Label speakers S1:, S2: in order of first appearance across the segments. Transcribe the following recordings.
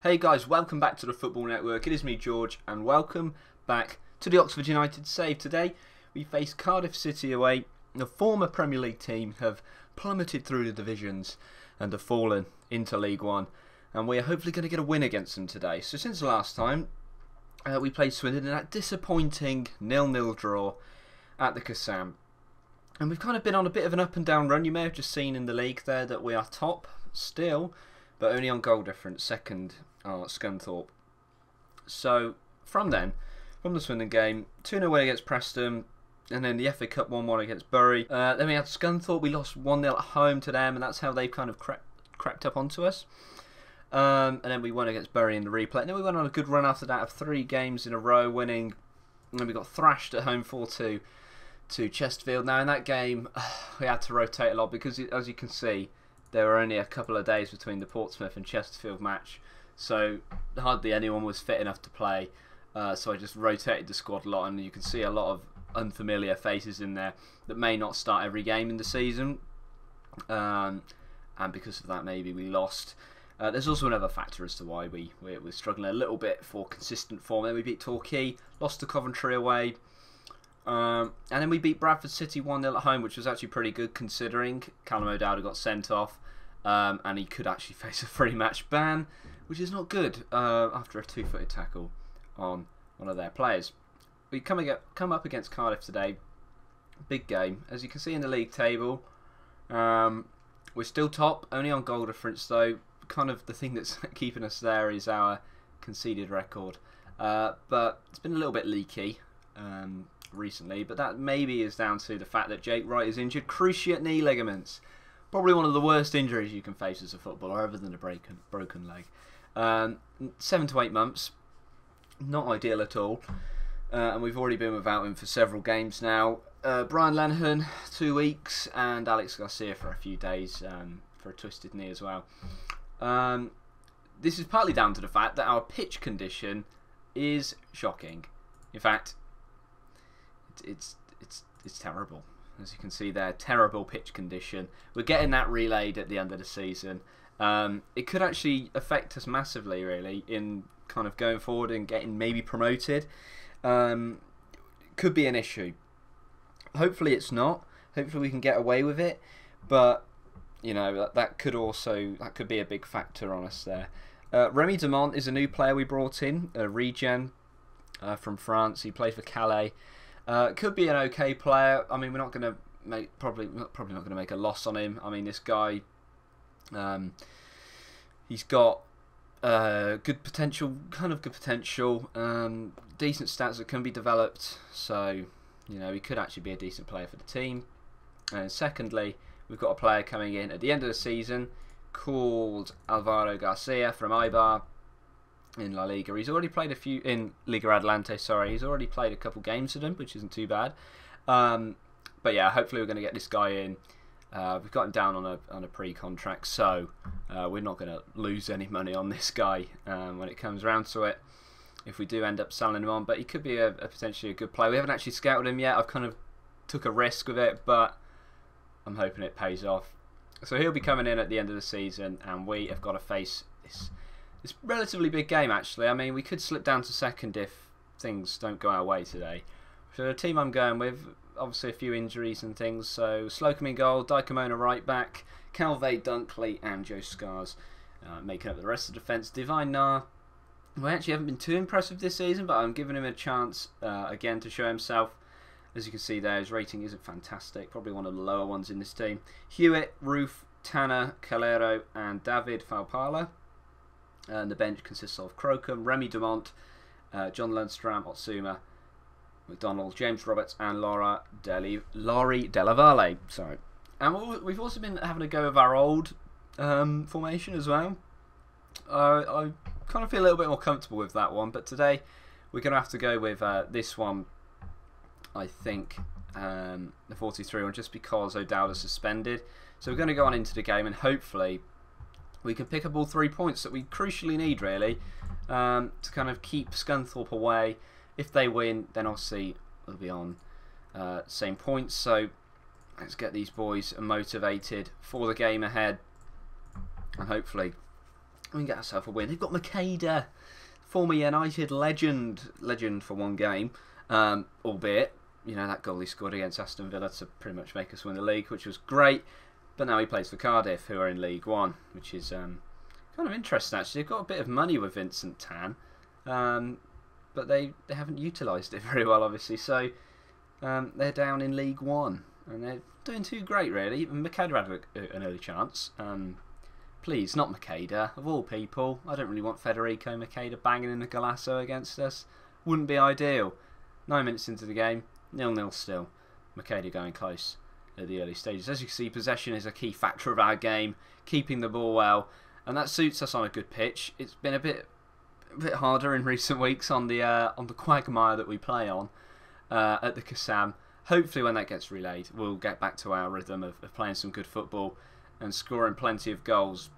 S1: Hey guys, welcome back to the Football Network. It is me, George, and welcome back to the Oxford United Save. Today we face Cardiff City away. The former Premier League team have plummeted through the divisions and have fallen into League One, and we are hopefully going to get a win against them today. So since the last time we played Swindon in that disappointing 0-0 draw at the Kassam, and we've kind of been on a bit of an up and down run. You may have just seen in the league there that we are top still, but only on goal difference. Second are Scunthorpe. So from the Swindon game, 2-0 win against Preston, and then the FA Cup 1-1 against Bury. Then we had Scunthorpe. We lost 1-0 at home to them, and that's how they've kind of crept up onto us. And then we won against Bury in the replay. And then we went on a good run after that of 3 games in a row, winning. And then we got thrashed at home 4-2 to Chesterfield. Now in that game, we had to rotate a lot because, as you can see, there were only a couple of days between the Portsmouth and Chesterfield match, so hardly anyone was fit enough to play. So I just rotated the squad a lot, and you can see a lot of unfamiliar faces in there that may not start every game in the season. And because of that, maybe we lost. There's also another factor as to why we're struggling a little bit for consistent form. Then we beat Torquay, lost to Coventry away. And then we beat Bradford City 1-0 at home, which was actually pretty good considering Callum O'Dowd got sent off, and he could actually face a free match ban, which is not good after a 2-footed tackle on one of their players. We come up against Cardiff today, big game. As you can see in the league table, we're still top, only on goal difference though. Kind of the thing that's keeping us there is our conceded record, but it's been a little bit leaky recently, but that maybe is down to the fact that Jake Wright is injured, cruciate knee ligaments. Probably one of the worst injuries you can face as a footballer, other than a broken leg. 7 to 8 months, not ideal at all, and we've already been without him for several games now. Brian Lenihan 2 weeks, and Alex Garcia for a few days for a twisted knee as well. This is partly down to the fact that our pitch condition is shocking. In fact, it's terrible. As you can see there, terrible pitch condition. We're getting that relayed at the end of the season. It could actually affect us massively, really, in kind of going forward and getting maybe promoted. Could be an issue. Hopefully it's not. Hopefully we can get away with it. But you know, that could be a big factor on us there. Remy Demont is a new player we brought in, a regen from France. He plays for Calais. Could be an okay player. I mean, we're not going to make probably not going to make a loss on him. I mean, this guy, he's got good potential, decent stats that can be developed. So, you know, he could actually be a decent player for the team. And secondly, we've got a player coming in at the end of the season called Alvaro Garcia from Eibar in La Liga. He's already played a few in Liga Adelante. Sorry, he's already played a couple games with them, which isn't too bad. But yeah, hopefully we're going to get this guy in. We've got him down on a pre-contract, so we're not going to lose any money on this guy when it comes around to it, if we do end up selling him on. But he could be a potentially a good player. We haven't actually scouted him yet. I've kind of took a risk with it, but I'm hoping it pays off. So he'll be coming in at the end of the season, and we have got to face this relatively big game, actually. I mean, we could slip down to second if things don't go our way today. So the team I'm going with, obviously a few injuries and things. So Slocum in goal, Diacomona right back, Calvé, Dunkley and Joe Scars making up the rest of the defence. Divine Nar, who I actually haven't been too impressive this season, but I'm giving him a chance again to show himself. As you can see there, his rating isn't fantastic, probably one of the lower ones in this team. Hewitt, Roof, Tanner, Calero and David Faupala. And the bench consists of Crocombe, Remy Demont, John Lundstram, Otsuma, McDonald, James Roberts and Laurie Della Valle. Sorry. And we've also been having a go of our old formation as well. I kind of feel a little bit more comfortable with that one, but today we're going to have to go with this one, I think, the 43 one, just because O'Dowd is suspended. So we're going to go on into the game, and hopefully we can pick up all 3 points that we crucially need, really, to kind of keep Scunthorpe away. If they win, then obviously we'll be on same points. So let's get these boys motivated for the game ahead, and hopefully We can get ourselves a win. They've got Makeda, former United legend for one game, albeit, you know, that goal he scored against Aston Villa to pretty much make us win the league, which was great. But now he plays for Cardiff, who are in League One, which is kind of interesting actually. They've got a bit of money with Vincent Tan, but they haven't utilised it very well, obviously. So they're down in League One, and they're doing too great, really. Even Makeda had an early chance. Please, not Makeda, of all people. I don't really want Federico Makeda banging in the Golasso against us. Wouldn't be ideal. 9 minutes into the game, 0-0 still. Makeda going close at the early stages. As you can see, possession is a key factor of our game, keeping the ball well, and that suits us on a good pitch. It's been a bit harder in recent weeks on the quagmire that we play on at the Kassam. Hopefully when that gets relayed, we'll get back to our rhythm of playing some good football and scoring plenty of goals.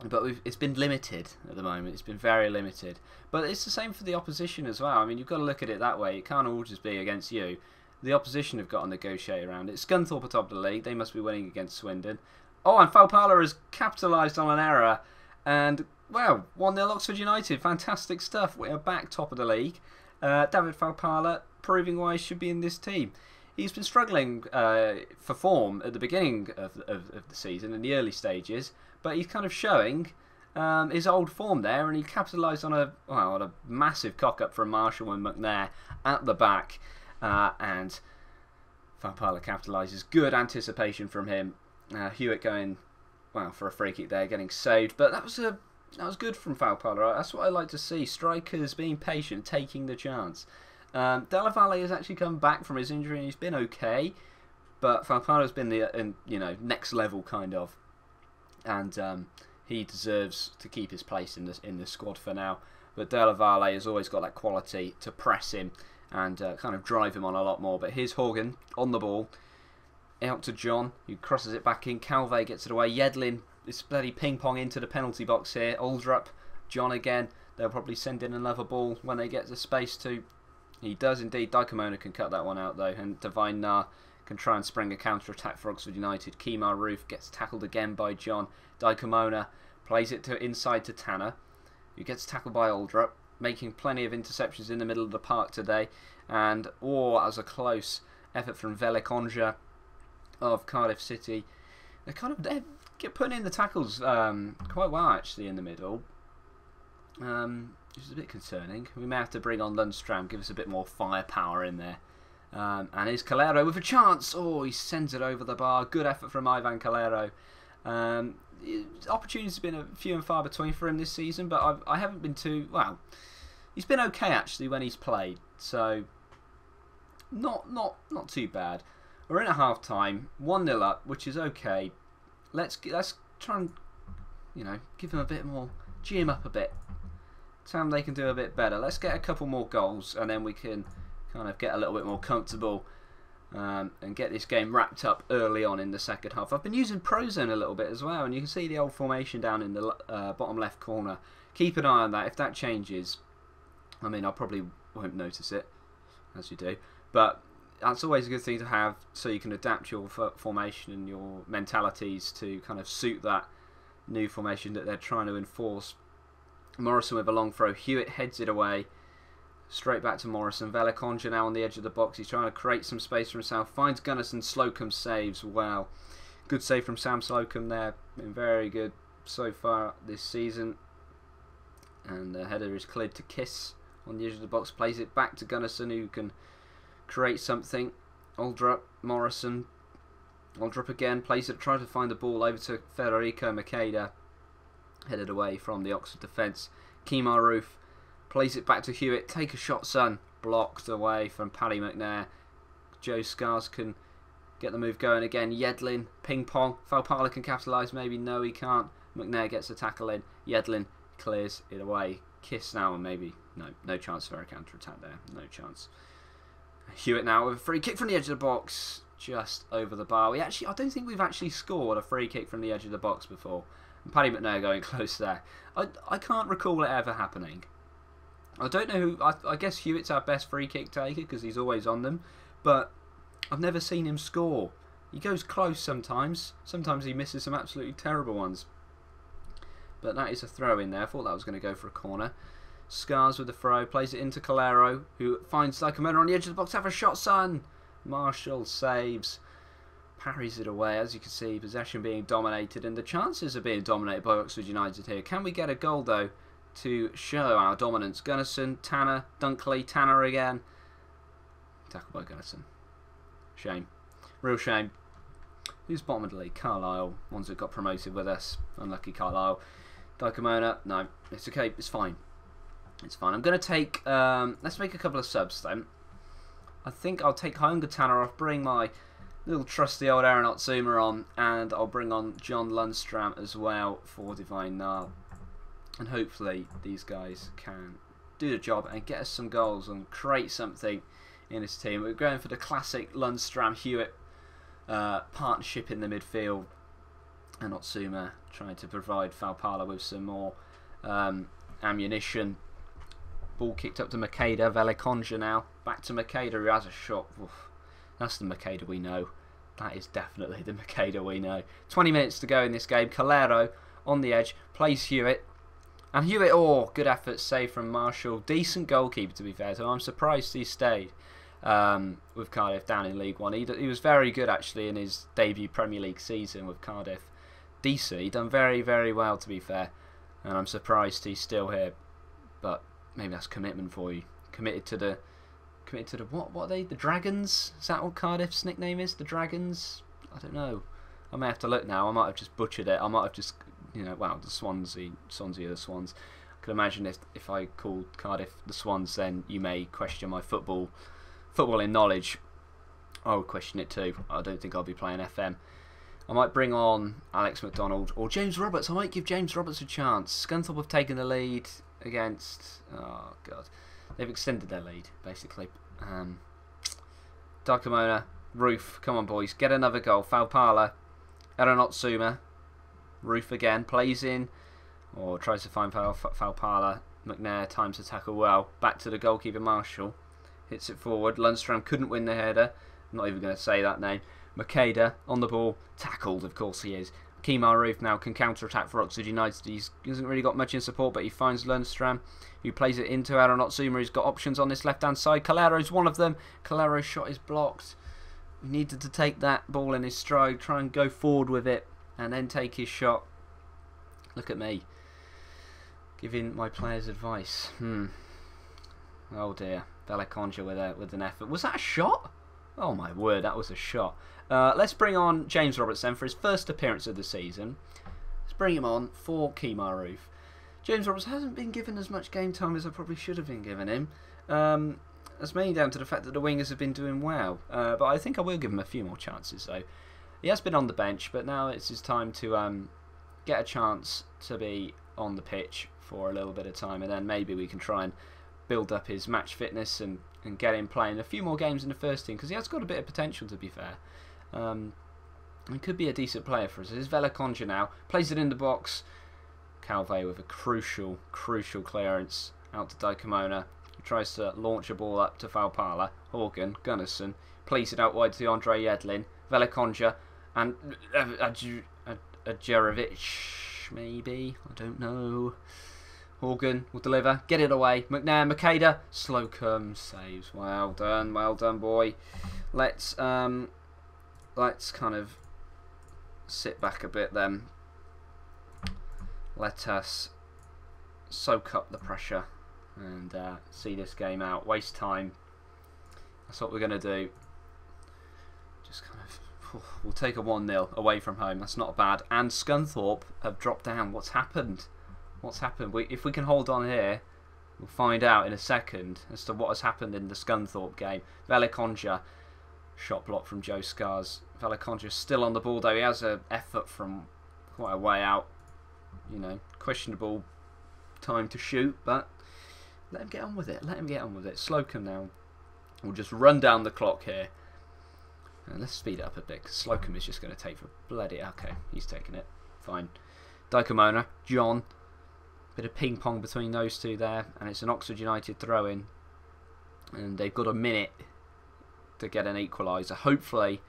S1: But it's been limited at the moment. It's been very limited. But it's the same for the opposition as well. I mean, you've got to look at it that way. It can't all just be against you. The opposition have got to negotiate around it. Scunthorpe at top of the league. They must be winning against Swindon. Oh, and Falpala has capitalised on an error. And, well, 1-0 Oxford United. Fantastic stuff. We're back top of the league. David Falpala proving why he should be in this team. He's been struggling for form at the beginning of the season, in the early stages, but he's kind of showing his old form there, and he capitalised on a massive cock-up from Marshall and McNair at the back, and Falpala capitalises. Good anticipation from him. Hewitt going for a free kick there, getting saved, but that was good from Falpala. That's what I like to see. Strikers being patient, taking the chance. Della Valle has actually come back from his injury and he's been okay, but Falpala's been the next level kind of, and he deserves to keep his place in the squad for now. But Della Valle has always got that quality to press him and kind of drive him on a lot more. But here's Horgan on the ball, out to John, who crosses it back in. Calvé gets it away. Yedlin is bloody ping pong into the penalty box here. Aldrup, John again. They'll probably send in another ball when they get the space to. He does indeed. Daikamona can cut that one out though, and Divine Nar can try and spring a counter-attack for Oxford United. Kemar Roof gets tackled again by John. Daikamona plays it inside to Tanner, who gets tackled by Aldrup, making plenty of interceptions in the middle of the park today. And that was a close effort from Velekonja of Cardiff City. They're putting in the tackles quite well actually in the middle. Which is a bit concerning. We may have to bring on Lundstram, give us a bit more firepower in there. And here's Calero with a chance. Oh, he sends it over the bar. Good effort from Ivan Calero. Opportunities have been a few and far between for him this season, but I haven't been too... Well, he's been okay actually when he's played. So, not too bad. We're in at half time. 1-0 up, which is okay. Let's try and, give them a bit more... G him up a bit. Tell them they can do a bit better. Let's get a couple more goals and then we can kind of get a little bit more comfortable and get this game wrapped up early on in the second half. I've been using Prozone a little bit as well, and you can see the old formation down in the bottom left corner. Keep an eye on that. If that changes, I mean, I probably won't notice it, as you do, but that's always a good thing to have so you can adapt your formation and your mentalities to kind of suit that new formation that they're trying to enforce. Morrison with a long throw. Hewitt heads it away. Straight back to Morrison. Velekonja now on the edge of the box. He's trying to create some space for himself. Finds Gunnarsson. Slocum saves well. Good save from Sam Slocum there. Been very good so far this season. And the header is cleared to Kiss on the edge of the box. Plays it back to Gunnarsson, who can create something. Aldrup. Morrison. Aldrup again. Plays it. Tries to find the ball over to Federico Makeda. Headed away from the Oxford defence. Kemar Roof plays it back to Hewitt. Take a shot, son. Blocked away from Paddy McNair. Joe Scars can get the move going again. Yedlin, ping pong. Falpala can capitalise. Maybe no, he can't. McNair gets the tackle in. Yedlin clears it away. Kiss now, and maybe no chance for a counter attack there. No chance. Hewitt now with a free kick from the edge of the box, just over the bar. I don't think we've actually scored a free kick from the edge of the box before. Paddy McNair going close there. I can't recall it ever happening. I don't know who... I guess Hewitt's our best free kick taker because he's always on them. But I've never seen him score. He goes close sometimes. Sometimes he misses some absolutely terrible ones. but that is a throw in there. I thought that was going to go for a corner. Scars with the throw, plays it into Calero, who finds Diacomona on the edge of the box. Have a shot, son! Marshall saves, parries it away. As you can see, possession being dominated, and the chances are being dominated by Oxford United here. Can we get a goal, though, to show our dominance? Gunnarsson, Tanner, Dunkley, Tanner again. Tackled by Gunnarsson. Shame. Real shame. Who's bottom of the league? Carlisle. Ones that got promoted with us. Unlucky Carlisle. Diacomona. No, it's okay. It's fine. It's fine. I'm going to take... let's make a couple of subs then. I think I'll take Hyunga Tanner off. Bring my little trusty old Aaron Otsuma on. And I'll bring on John Lundstram as well for Divine Nile. And hopefully these guys can do the job and get us some goals and create something in this team. We're going for the classic Lundstram-Hewitt partnership in the midfield, and Otsuma trying to provide Valpala with some more ammunition. Ball kicked up to Makeda. Velikonja now. Back to Makeda, who has a shot. Oof. That's the Makeda we know. That is definitely the Makeda we know. 20 minutes to go in this game. Calero on the edge. Plays Hewitt. And Hewitt, oh, good effort, save from Marshall. Decent goalkeeper, to be fair, so I'm surprised he stayed with Cardiff down in League One. He was very good, actually, in his debut Premier League season with Cardiff. Decent. He done very, very well, to be fair. And I'm surprised he's still here. But maybe that's commitment for you. Committed to the what are they? The Dragons? Is that what Cardiff's nickname is? The Dragons? I don't know. I may have to look now. I might have just butchered it. I might have just, you know, wow, the Swansea are the Swans. I can imagine if I called Cardiff the Swans, then you may question my footballing knowledge. I would question it too. I don't think I'll be playing FM. I might bring on Alex McDonald or James Roberts. I might give James Roberts a chance. Scunthorpe have taken the lead against... Oh, God. They've extended their lead, basically. Diacomona, Roof. Come on, boys. Get another goal. Valpala. Aaron Otsuma. Roof again. Plays in. Or tries to find Valpala. McNair times the tackle well. Back to the goalkeeper, Marshall. Hits it forward. Lundstram couldn't win the header. I'm not even going to say that name. Makeda on the ball. Tackled, of course he is. Kemar Roof now can counter-attack for Oxford United. He hasn't really got much in support, but he finds Lundstram, who plays it into Aaron Otsuma. He's got options on this left-hand side. Calero's one of them. Calero's shot is blocked. He needed to take that ball in his stride, try and go forward with it, and then take his shot. Look at me, giving my players advice. Oh dear. Velikonja with an effort. Was that a shot? Oh my word, that was a shot. Let's bring on James Roberts then for his first appearance of the season. Let's bring him on for Kemar Roof. James Roberts hasn't been given as much game time as I probably should have been given him. That's mainly down to the fact that the wingers have been doing well. But I think I will give him a few more chances though. He has been on the bench, but now it's his time to get a chance to be on the pitch for a little bit of time, and then maybe we can try and build up his match fitness and get him playing a few more games in the first team, because he has got a bit of potential, to be fair. He could be a decent player for us. There's Velikonja now. Plays it in the box. Calvé with a crucial clearance out to Diacomona. He tries to launch a ball up to Valpala. Horgan, Gunnarsson. Plays it out wide to Andre Yedlin. Velikonja and Ajerovic, maybe? I don't know. Horgan will deliver. Get it away. McNair, Makeda. Slocum saves. Well done, boy. Let's kind of sit back a bit then. Let us soak up the pressure and see this game out. Waste time. That's what we're going to do. Just kind of... We'll take a 1-0 away from home. That's not bad. And Scunthorpe have dropped down. What's happened? What's happened? If we can hold on here, we'll find out in a second as to what has happened in the Scunthorpe game. Velikonja, shot block from Joe Scars. Velikonja still on the ball though. He has an effort from quite a way out. You know, questionable time to shoot, but let him get on with it. Let him get on with it. Slocum now. We'll just run down the clock here. Let's speed it up a bit, because Slocum is just going to take for bloody... Okay, he's taking it. Fine. Diacomona, John. Bit of ping pong between those two there, and it's an Oxford United throw in, and they've got a minute to get an equaliser. Hopefully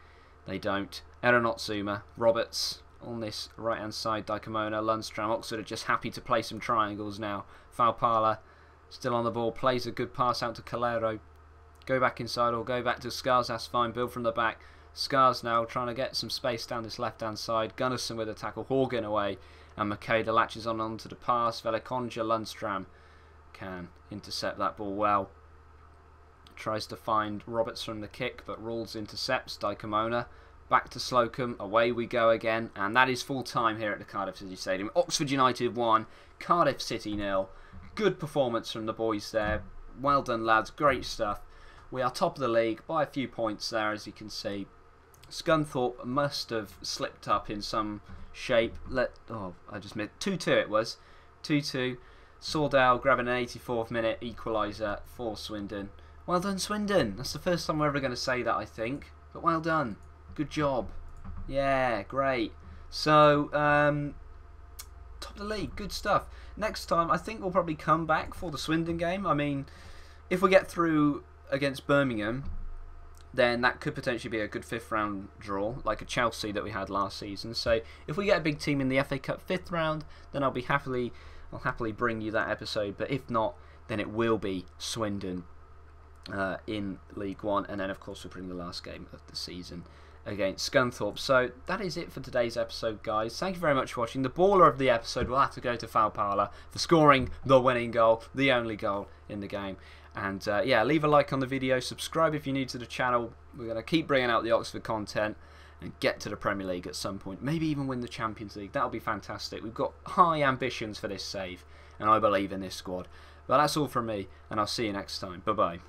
S1: they don't. Aaron Otsuma, Roberts on this right hand side. Diacomona, Lundstram, Oxford are just happy to play some triangles now. Faupala still on the ball, plays a good pass out to Calero. Go back inside or go back to Scars, that's fine. Build from the back. Scars now trying to get some space down this left hand side. Gunnarsson with a tackle, Horgan away, and Makeda latches onto the pass. Velakonja, Lundstram can intercept that ball well. Tries to find Roberts from the kick, but Rawls intercepts. Diacomona back to Slocum, away we go again, and that is full time here at the Cardiff City Stadium. Oxford United 1, Cardiff City 0. Good performance from the boys there. Well done, lads, great stuff. We are top of the league by a few points there, as you can see. Scunthorpe must have slipped up in some shape. I just missed 2-2 it was. 2-2. Sordell grabbing an 84th minute equaliser for Swindon. Well done, Swindon. That's the first time we're ever going to say that, I think. But well done. Good job. Yeah, great. So, top of the league. Good stuff. Next time, I think we'll probably come back for the Swindon game. I mean, if we get through against Birmingham, then that could potentially be a good 5th round draw, like a Chelsea that we had last season. So, if we get a big team in the FA Cup 5th round, then I'll happily bring you that episode. But if not, then it will be Swindon in League One, and then of course we'll bring the last game of the season against Scunthorpe. So that is it for today's episode, guys. Thank you very much for watching. The baller of the episode will have to go to Faupala for scoring the winning goal, the only goal in the game. And yeah, leave a like on the video, subscribe if you're new to the channel. We're going to keep bringing out the Oxford content and get to the Premier League at some point, maybe even win the Champions League. That'll be fantastic. We've got high ambitions for this save, and I believe in this squad. But that's all from me, and I'll see you next time. Bye bye.